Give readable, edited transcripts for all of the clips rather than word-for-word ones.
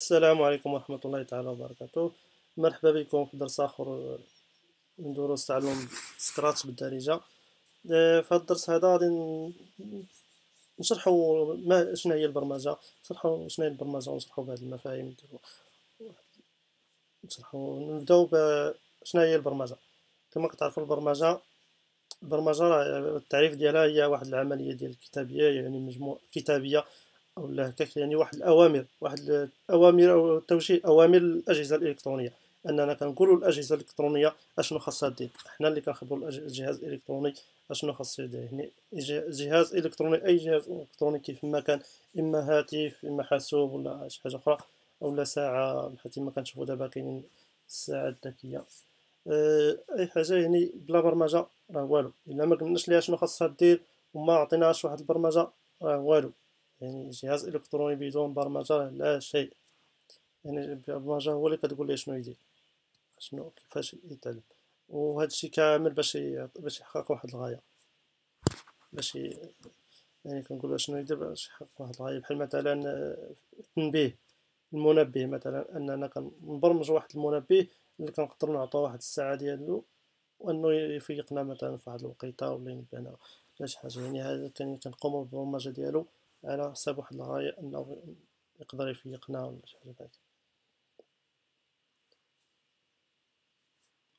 السلام عليكم ورحمة الله تعالى وبركاته. مرحبا بكم في درس آخر من دروس تعلم سكراتش بالدارجة. في هذا الدرس هذا غادي نشرحوا شنو هي البرمجة، نشرحوا شنو هي البرمجة ونشرحوا بعض المفاهيم نبداو شنو هي البرمجة. كما كتعرفوا البرمجة راه التعريف ديالها هي واحد العملية ديال الكتابية، يعني مجموعة كتابية ولا هكاك، يعني واحد الأوامر أو توجيه أوامر للأجهزة الإلكترونية. أننا كنقولوا للأجهزة الإلكترونية أشنو خاصها دير، حنا اللي كنخبروا الجهاز الإلكتروني أشنو خاصو يدير. يعني جهاز إلكتروني، أي جهاز إلكتروني كيف ما كان، إما هاتف إما حاسوب ولا شي حاجة أخرى، أولا ساعة بحال كيما كنشوفوا دابا كاينين الساعات الذكية. أي حاجة يعني بلا برمجة راه والو، إلا ما قلناش ليها شنو خاصها دير وما عطيناهاش واحد البرمجة راه والو. يعني جهاز إلكتروني بدون برمجة لا شيء. يعني البرمجة هو اللي كتقول ليه شنو يدير، شنو كيفاش يتعلم، وهذا الشيء كامل باش يحقق واحد الغاية، يعني كنقولوا شنو يدير باش يحقق واحد الغاية. بحال مثلا التنبيه، المنبه مثلا، أننا كنبرمج واحد المنبه اللي كنقدروا نعطوه واحد الساعة ديالو وأنه يفيقنا مثلا في واحد الوقيته ولا ينبهنا ولا شي حاجة. يعني هذا كنقوموا بالبرمجة ديالو على حساب واحد الغاية، أنه يقدر يفيقنا ولا شي حاجة بحال هكا.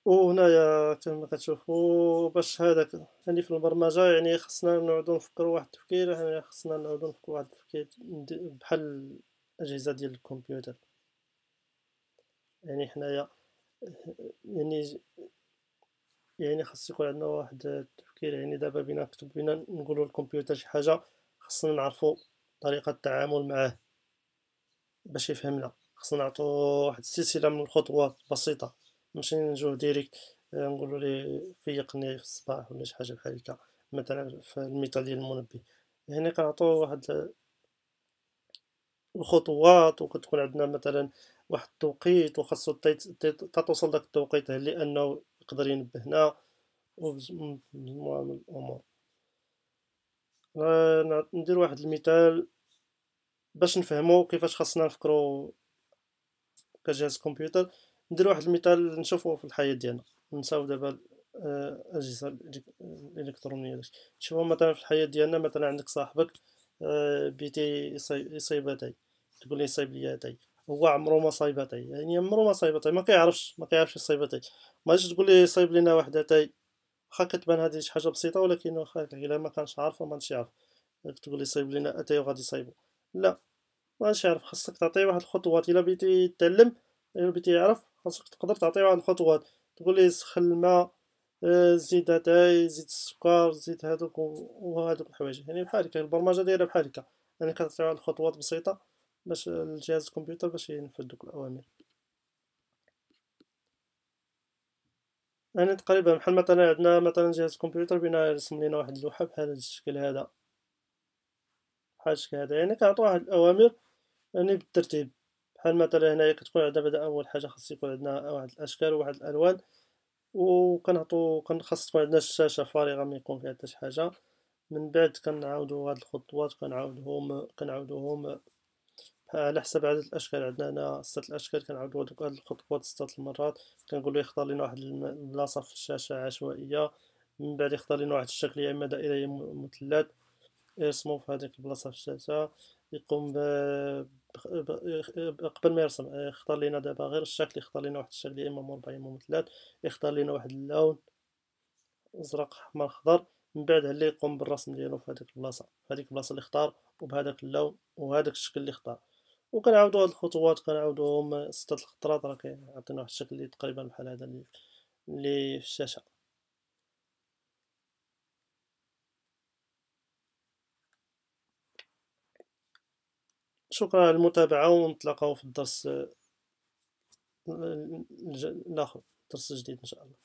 وهنايا كما كتشوفوا باش هذاك يعني في البرمجة، يعني خصنا نعودو نفكروا واحد التفكير، يعني خصنا نعودو نفكروا واحد التفكير بحال الأجهزة ديال الكمبيوتر. يعني حنايا يعني خاص يكون عندنا واحد التفكير. يعني دابا بينا نقولوا الكمبيوتر شي حاجة، خصنا نعرفوا طريقة التعامل معاه باش يفهمنا. خصنا نعطوه واحد السلسلة من الخطوات بسيطة، ماشي نجوه ديريكت نقولوا ليه فيقني في الصباح ولا شي حاجة بحال هكا. مثلا في المثال ديال المنبه، يعني كنعطوه واحد الخطوات، وكتكون عندنا مثلا واحد التوقيت، وخاصو توصل داك التوقيت لأنه يقدر ينبهنا ومجموعة من الأمور. ندير واحد المثال باش نفهمو كيفاش خاصنا نفكرو كجهاز كمبيوتر. ندير واحد المثال نشوفوه في الحياة ديالنا، نساو دابا الأجهزة الإلكترونية شوفوا مثلا في الحياة ديالنا. مثلا عندك صاحبك بيتي يصايب اتاي، تقول ليه صايب لي اتاي، هو عمرو ما صايب اتاي، يعني عمرو ما صايب اتاي، ما كيعرفش يصايب اتاي. ما تجيش تقول ليه صايب لينا واحد اتاي، واخا كتبان هذه شي حاجة بسيطة، ولكن واخا الا ما كانش عارف ما غاديش يعرف. تقول لي صايب لينا اتاي وغادي يصايبو، لا ماشي عارف. خاصك تعطيه واحد الخطوات الا بغيتي يتعلم، الا بغيتي يعرف، خاصك تقدر تعطيه واحد الخطوات. تقول ليه سخن الماء، زيد اتاي، زيد السكر، زيد هادوك وهادوك الحوايج. يعني بحال هكا البرمجه دايره بحال هكا، يعني كتعطي واحد الخطوات بسيطه باش الجهاز الكمبيوتر باش ينفذ دوك الاوامر. يعني تقريبا بحال مثلا عندنا مثلا جهاز الكمبيوتر بينا يرسم لينا واحد اللوحه بحال هذا الشكل هذا، بحال الشكل هذا. يعني كنعطيو واحد الاوامر يعني بالترتيب. بحال مثلا هنايا كتكون عندنا بعدا أول حاجة خاص يكون عندنا واحد الأشكال وواحد الألوان، خاص تكون عندنا الشاشة فارغة ما يكون فيها حتى شي حاجة. من بعد كنعاودو هاد الخطوات كنعاودوهم على حسب عدد الأشكال. عندنا هنا 6 الأشكال، كنعاودو هاد الخطوات 6 المرات. كنقولو يختار لينا واحد البلاصة في الشاشة عشوائية، من بعد يختار لينا واحد الشكل يا إما دائرة يا إما مثلث، يرسمو في هذيك البلاصة في الشاشة. يقوم قبل ما يرسم يختار لينا دابا غير الشكل، يختار لينا واحد الشكل يا اما مربع يا اما مثلث، يختار لينا واحد اللون ازرق احمر خضر. من بعد اللي يقوم بالرسم ديالو في هذيك البلاصة اللي اختار، وبهذاك اللون وهذاك الشكل اللي اختار. وكنعاودو هاد الخطوات كنعاودوهم 6 الخطرات، راه كيعطينا واحد الشكل اللي تقريبا بحال هذا اللي في الشاشة. شكرا على المتابعة، ونتلاقاو في الدرس الآخر، درس جديد إن شاء الله.